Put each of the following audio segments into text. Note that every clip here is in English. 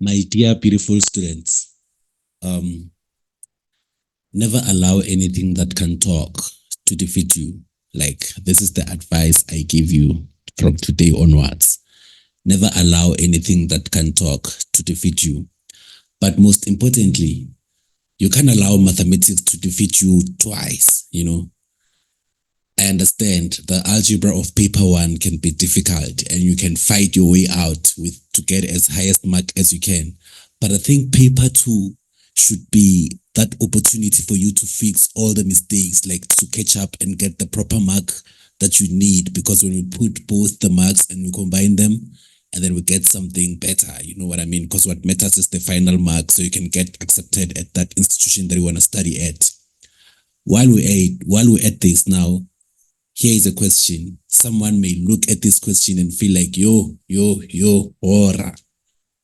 My dear beautiful students, never allow anything that can talk to defeat you. Like, this is the advice I give you from today onwards. Never allow anything that can talk to defeat you. But most importantly, you can't allow mathematics to defeat you twice, you know. I understand the algebra of paper one can be difficult and you can fight your way out with to get as highest mark as you can. But I think paper two should be that opportunity for you to fix all the mistakes, like to catch up and get the proper mark that you need. Because when we put both the marks and we combine them, and then we get something better, you know what I mean? Because what matters is the final mark, so you can get accepted at that institution that you want to study at. While we're at this now, here is a question. Someone may look at this question and feel like, horror.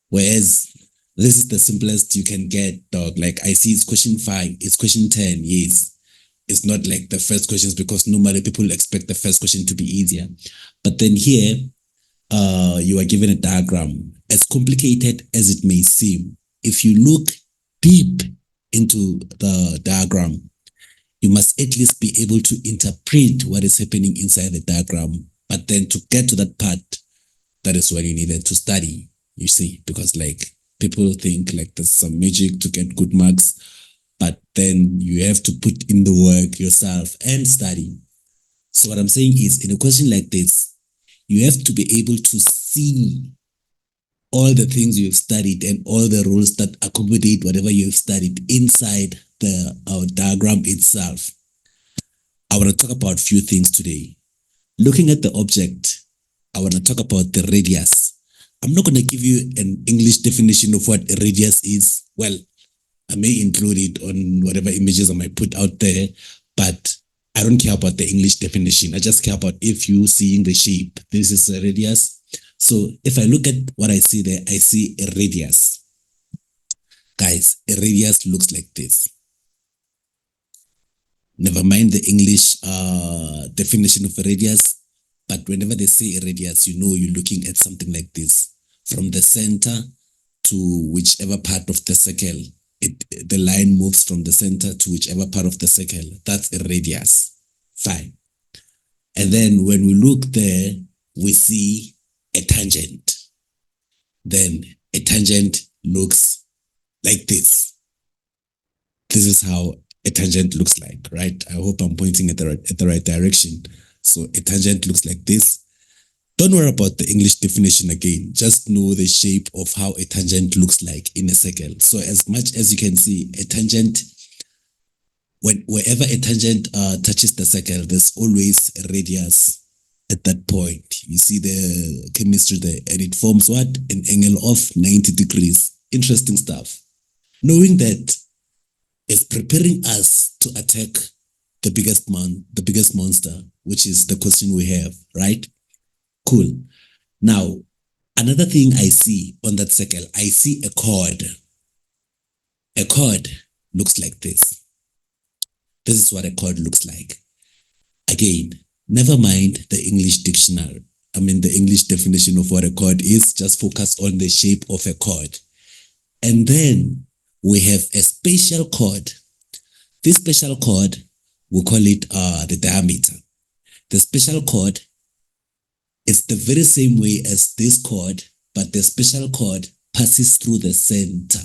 Whereas this is the simplest you can get, dog. Like, I see it's question 5, it's question 10, yes. It's not like the first questions, because normally people expect the first question to be easier. But then here, you are given a diagram. As complicated as it may seem, if you look deep into the diagram, you must at least be able to interpret what is happening inside the diagram. But then to get to that part, that is what you needed to study, you see, because like people think like there's some magic to get good marks, but then you have to put in the work yourself and study. So what I'm saying is, in a question like this, you have to be able to see all the things you've studied and all the rules that accommodate whatever you've studied inside the diagram itself. I want to talk about a few things today. Looking at the object, I want to talk about the radius. I'm not going to give you an English definition of what a radius is. Well, I may include it on whatever images I might put out there, but I don't care about the English definition. I just care about if you seeing the shape. This is a radius. So if I look at what I see there, I see a radius. Guys, a radius looks like this. Never mind the English definition of a radius, but whenever they say a radius, you know you're looking at something like this. From the center to whichever part of the circle, the line moves from the center to whichever part of the circle. That's a radius. Fine. And then when we look there, we see a tangent. Then a tangent looks like this. This is how a tangent looks like, right? I hope I'm pointing at the right direction. So a tangent looks like this. Don't worry about the English definition again. Just know the shape of how a tangent looks like in a circle. So as much as you can see, a tangent, wherever a tangent touches the circle, there's always a radius at that point. You see the chemistry there, and it forms what? An angle of 90 degrees. Interesting stuff. Knowing that is preparing us to attack the biggest monster, which is the question we have, right? Cool. Now, another thing I see on that circle, I see a chord. A chord looks like this. This is what a chord looks like. Again, never mind the English dictionary. The English definition of what a chord is. Just focus on the shape of a chord. And then we have a special chord. This special chord, we call it the diameter. The special chord, it's the very same way as this chord, but the special chord passes through the center.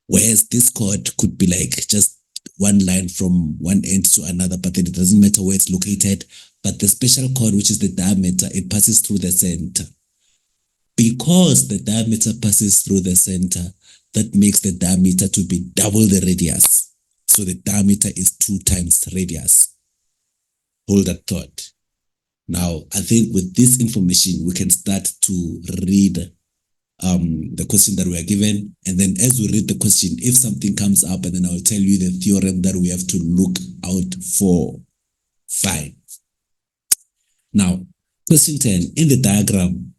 Whereas this chord could be like just one line from one end to another, but then it doesn't matter where it's located. But the special chord, which is the diameter, it passes through the center. Because the diameter passes through the center, that makes the diameter to be double the radius. So the diameter is 2 times radius. Hold that thought. Now, I think with this information, we can start to read the question that we are given. And then as we read the question, if something comes up, and then I'll tell you the theorem that we have to look out for. Fine. Now, question 10. In the diagram,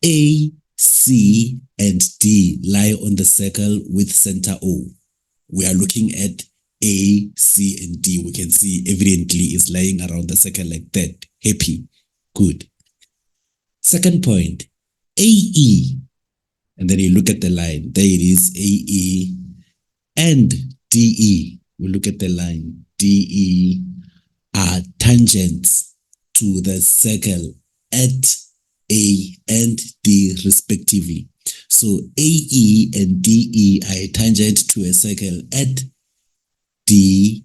A, C, and D lie on the circle with center O. We are looking at A, C, and D. We can see evidently is lying around the circle like that. Happy. Good. Second point, AE And then you look at the line. There it is, AE and DE. We look at the line. DE are tangents to the circle at A and D respectively. So AE and DE are a tangent to a circle at D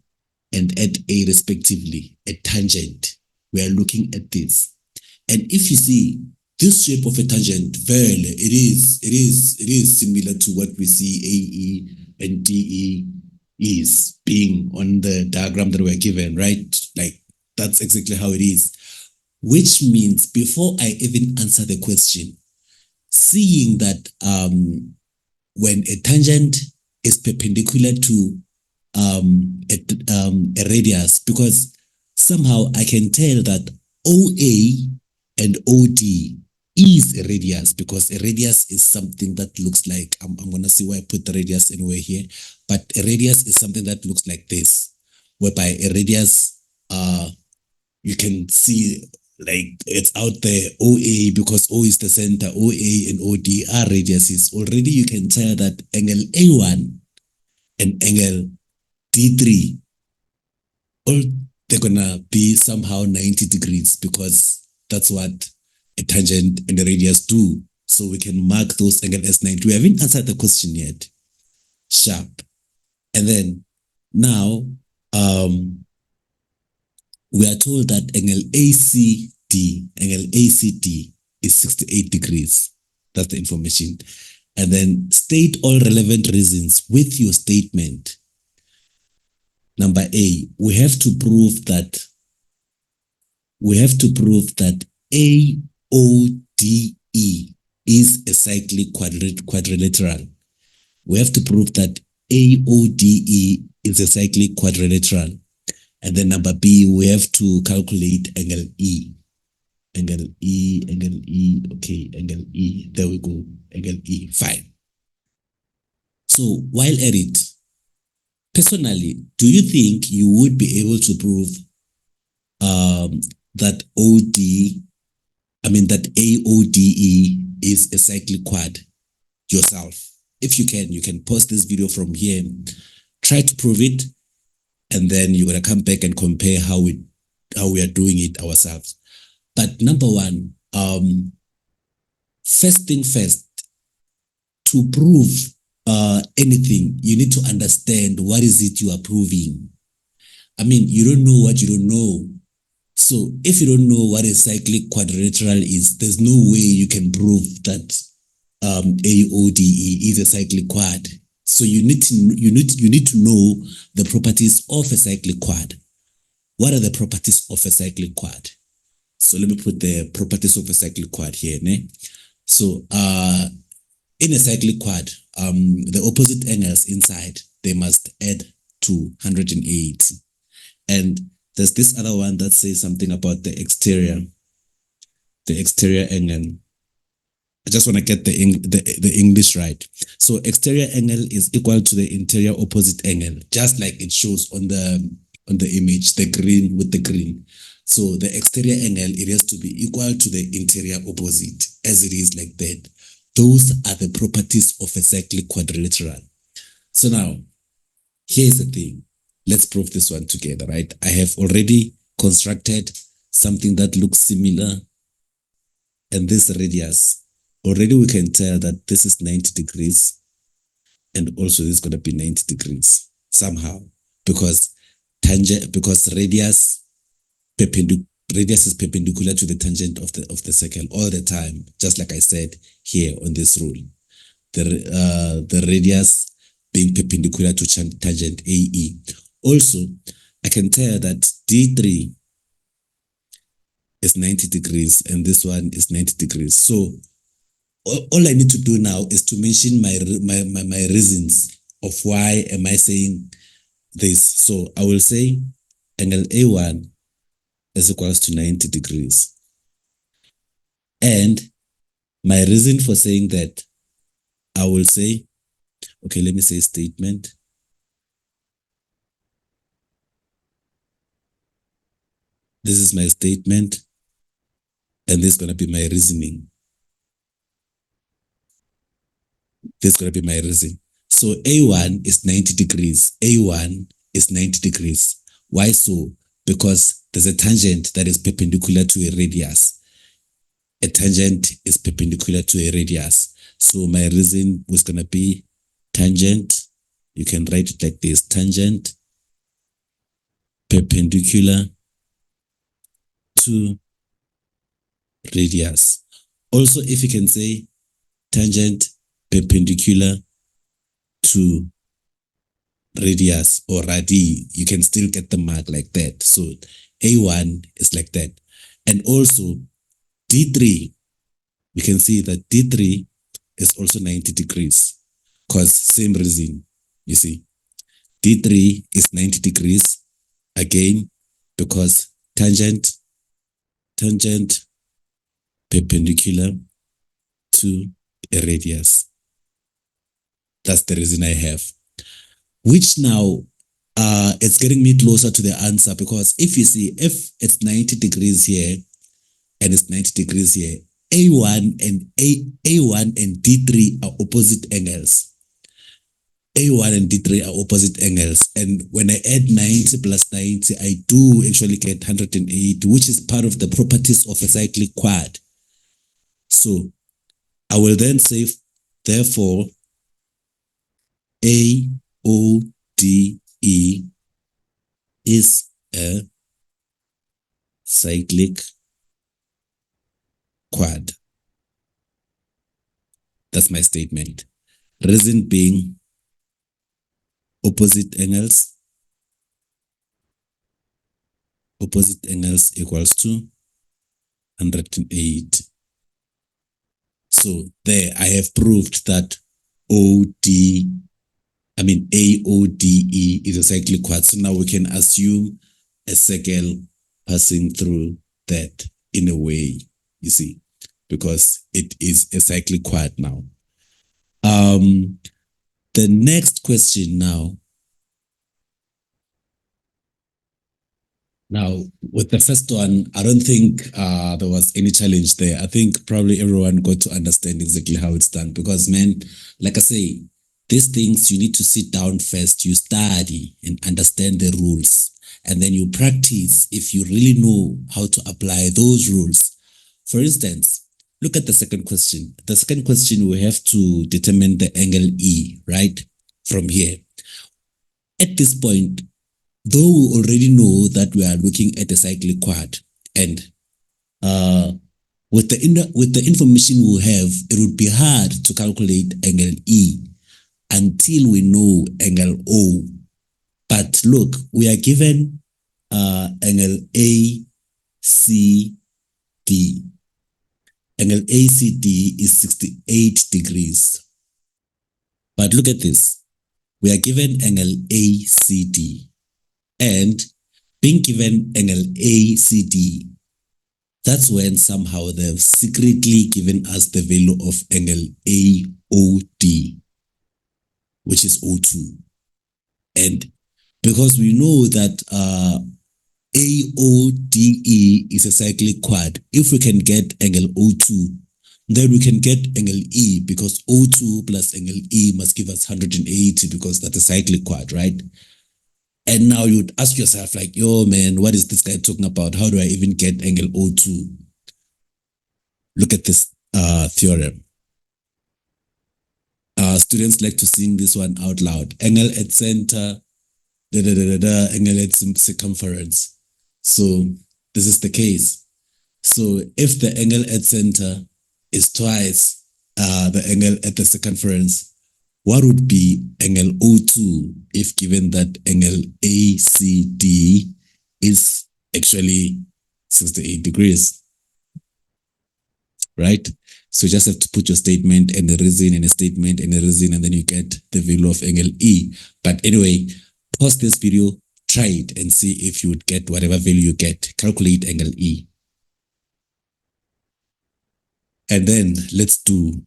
and at A respectively, a tangent. We are looking at this. And if you see this shape of a tangent, it is similar to what we see AE and DE is being on the diagram that we're given, right? Like that's exactly how it is. Which means before I even answer the question, seeing that when a tangent is perpendicular to a radius, because somehow I can tell that OA and OD is a radius, because a radius is something that looks like, I'm going to see why I put the radius anywhere here, but a radius is something that looks like this, whereby a radius, you can see like it's out there, OA, because O is the center, OA and OD are radiuses. Already you can tell that angle A1 and angle D3, all they're gonna be somehow 90 degrees, because that's what a tangent and a radius do. So we can mark those angles as 90. We haven't answered the question yet. Sharp. And then now we are told that angle ACD is 68 degrees. That's the information. And then state all relevant reasons with your statement. Number A, we have to prove that AODE is a cyclic quadrilateral. We have to prove that AODE is a cyclic quadrilateral. And then number B, we have to calculate angle E. Angle E, okay, angle E, there we go, angle E, fine. So while at it, personally, do you think you would be able to prove that AODE is a cyclic quad yourself? If you can pause this video from here, try to prove it, and then you're gonna come back and compare how we are doing it ourselves. But number one, first thing first, to prove anything, you need to understand what is it you are proving. I mean, you don't know what you don't know. So if you don't know what a cyclic quadrilateral is, there's no way you can prove that AODE is a cyclic quad. So you need to know the properties of a cyclic quad. What are the properties of a cyclic quad? So let me put the properties of a cyclic quad here. Ne? So in a cyclic quad, the opposite angles inside, they must add to 180. And there's this other one that says something about the exterior angle. I just want to get the English right. So exterior angle is equal to the interior opposite angle, just like it shows on the image, the green with the green. So the exterior angle, it has to be equal to the interior opposite, as it is like that. Those are the properties of a cyclic quadrilateral. So now, here's the thing. Let's prove this one together, right? I have already constructed something that looks similar, and this radius. Already we can tell that this is 90 degrees, and also this is going to be 90 degrees somehow, because radius is perpendicular to the tangent of the circle all the time, just like I said here on this rule. The radius being perpendicular to tangent AE. Also, I can tell that D3 is 90 degrees and this one is 90 degrees. So all I need to do now is to mention my reasons of why am I saying this. So I will say angle A1 is equals to 90 degrees. And my reason for saying that, I will say, okay, let me say statement. This is my statement, and this is going to be my reasoning. This is going to be my reason. So A1 is 90 degrees. A1 is 90 degrees. Why so? Because there's a tangent that is perpendicular to a radius. A tangent is perpendicular to a radius. So my reason was going to be tangent. You can write it like this: tangent perpendicular to radius. Also, if you can say tangent perpendicular to radius or radii, you can still get the mark like that. So A1 is like that. And also D3, you can see that D3 is also 90 degrees because same reason, you see. D3 is 90 degrees again because tangent perpendicular to a radius. That's the reason I have. Which now, it's getting me closer to the answer, because if you see, if it's 90 degrees here and it's 90 degrees here, A1 and D3 are opposite angles. A1 and D3 are opposite angles. And when I add 90 plus 90, I do actually get 180, which is part of the properties of a cyclic quad. So I will then say, therefore, AODE is a cyclic quad. That's my statement. Reason being opposite angles equals to 108. So there I have proved that AODE is a cyclic quad. So now we can assume a circle passing through that in a way, you see, because it is a cyclic quad now. The next question now with the first one, I don't think there was any challenge there. I think probably everyone got to understand exactly how it's done, because, man, like I say, these things you need to sit down first, you study and understand the rules, and then you practice if you really know how to apply those rules. For instance, look at the second question. The second question, we have to determine the angle E, right? From here. At this point, though we already know that we are looking at a cyclic quad, and with the information we have, it would be hard to calculate angle E until we know angle O. But look, we are given angle ACD. Angle ACD is 68 degrees. But look at this. We are given angle ACD. And being given angle ACD, that's when somehow they've secretly given us the value of angle AOD, which is O2. And because we know that AODE is a cyclic quad, if we can get angle O2, then we can get angle E, because O2 plus angle E must give us 180, because that's a cyclic quad, right? And now you'd ask yourself, like, yo, man, what is this guy talking about? How do I even get angle O2? Look at this theorem. Students like to sing this one out loud. Angle at center, angle at circumference. So this is the case. So if the angle at center is twice the angle at the circumference, what would be angle O2 if given that angle ACD is actually 68 degrees, right? So you just have to put your statement and the reason and a statement and a reason, and then you get the value of angle E. But anyway, pause this video, try it and see if you would get whatever value you get. Calculate angle E. And then let's do.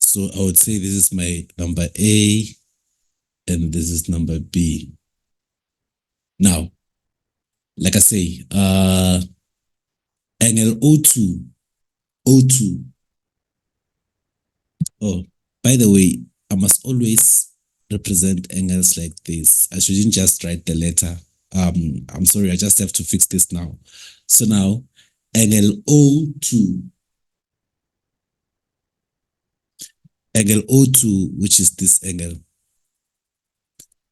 So I would say this is my number A and this is number B. Now, like I say, angle O2 Oh, by the way, I must always represent angles like this. I shouldn't just write the letter. I'm sorry, I just have to fix this now. So now, angle O2, angle O2, which is this angle,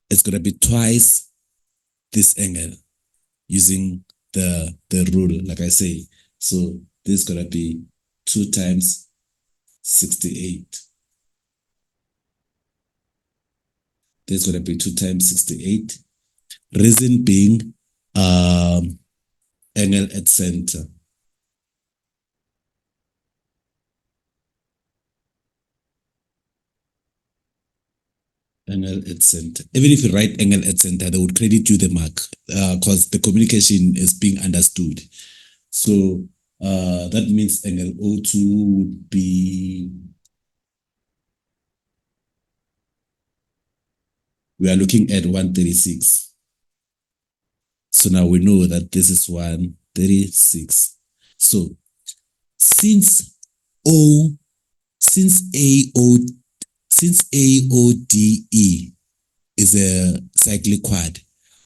it's going to be twice this angle using the rule, like I say. So this is going to be 2 times 68. This is going to be 2 times 68. Reason being, angle at center. Angle at center. Even if you write angle at center, they would credit you the mark because the communication is being understood. So that means angle O2 would be, we are looking at 136. So now we know that this is 136. So since O, since AO, since AODE is a cyclic quad,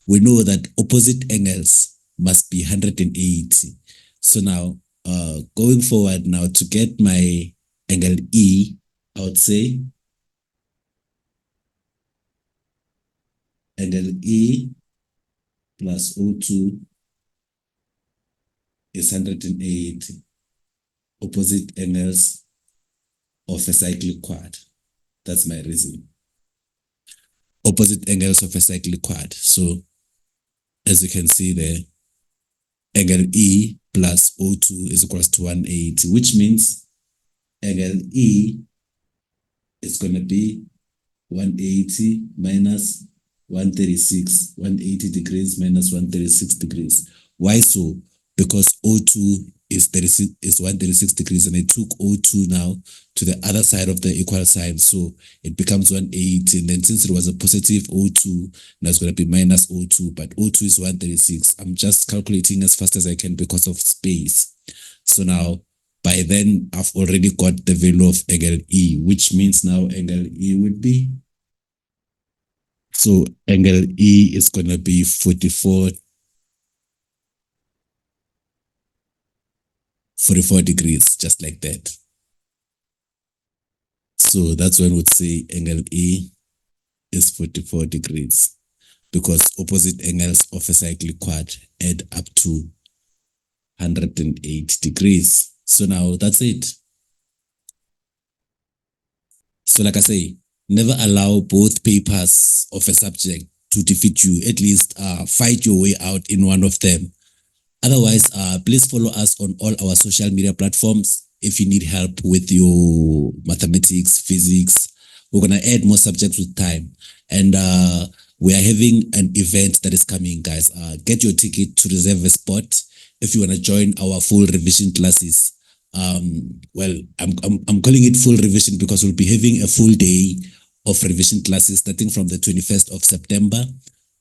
we know that opposite angles must be 180. So now, going forward now, to get my angle E, I would say angle E plus O2 is 180 opposite angles of a cyclic quad. That's my reason. Opposite angles of a cyclic quad. So as you can see there, angle E plus O2 is equals to 180, which means angle E is going to be 180 minus 136, 180 degrees minus 136 degrees. Why so? Because O2 is 136 degrees, and I took O2 now to the other side of the equal sign, so it becomes 180. And then since it was a positive O2, now it's going to be minus O2, but O2 is 136. I'm just calculating as fast as I can because of space. So now, by then, I've already got the value of angle E, which means now angle E would be, so angle E is going to be 44 degrees, just like that. So that's when we'd say angle E is 44 degrees, because opposite angles of a cyclic quad add up to 108 degrees. So now that's it. So like I say, never allow both papers of a subject to defeat you. At least fight your way out in one of them. Otherwise, please follow us on all our social media platforms. If you need help with your mathematics, physics, we're going to add more subjects with time. And we are having an event that is coming, guys. Get your ticket to reserve a spot if you want to join our full revision classes. Well, I'm calling it full revision because we'll be having a full day of revision classes starting from the 21st of September.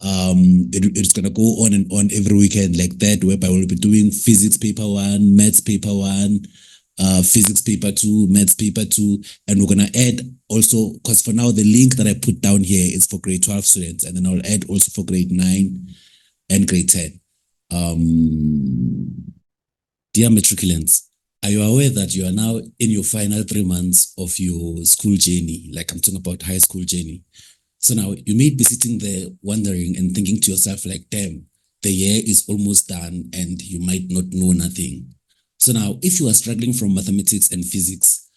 It's gonna go on and on every weekend like that, whereby we'll be doing physics paper 1, maths paper 1, physics paper 2, maths paper 2, and we're gonna add also, because for now the link that I put down here is for grade 12 students, and then I'll add also for grade 9 and grade 10. Dear matriculants, are you aware that you are now in your final 3 months of your school journey? Like I'm talking about high school journey. So now you may be sitting there wondering and thinking to yourself like, damn, the year is almost done and you might not know nothing. So now if you are struggling from mathematics and physics,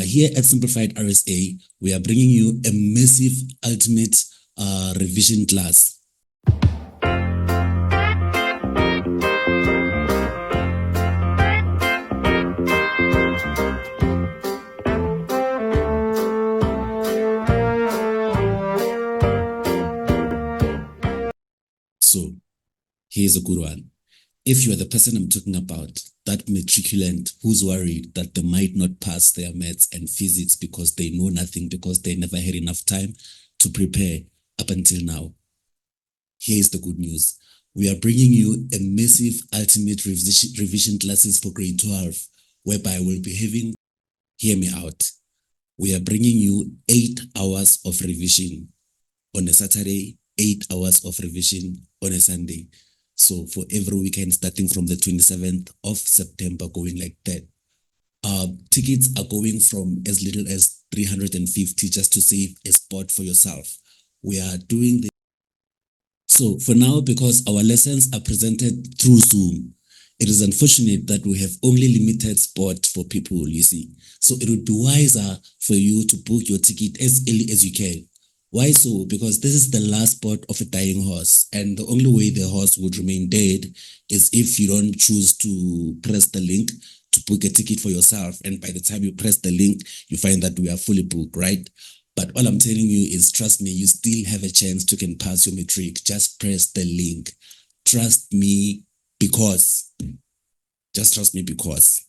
here at Simplified RSA, we are bringing you a massive ultimate revision class. So here's a good one. If you are the person I'm talking about, that matriculant who's worried that they might not pass their maths and physics because they know nothing, because they never had enough time to prepare up until now, here's the good news. We are bringing you a massive ultimate revision classes for grade 12, whereby we'll be having, hear me out, We are bringing you 8 hours of revision on a Saturday, 8 hours of revision on a Sunday. So for every weekend, starting from the 27th of September, going like that. Tickets are going from as little as 350 just to save a spot for yourself. We are doing the so for now, because our lessons are presented through Zoom, it is unfortunate that we have only limited spot for people, you see. So it would be wiser for you to book your ticket as early as you can. Why so? Because this is the last spot of a dying horse, and the only way the horse would remain dead is if you don't choose to press the link to book a ticket for yourself. And by the time you press the link, you find that we are fully booked, right? But all I'm telling you is, trust me, you still have a chance to can pass your matric. Just press the link. Trust me, because. Just trust me, because.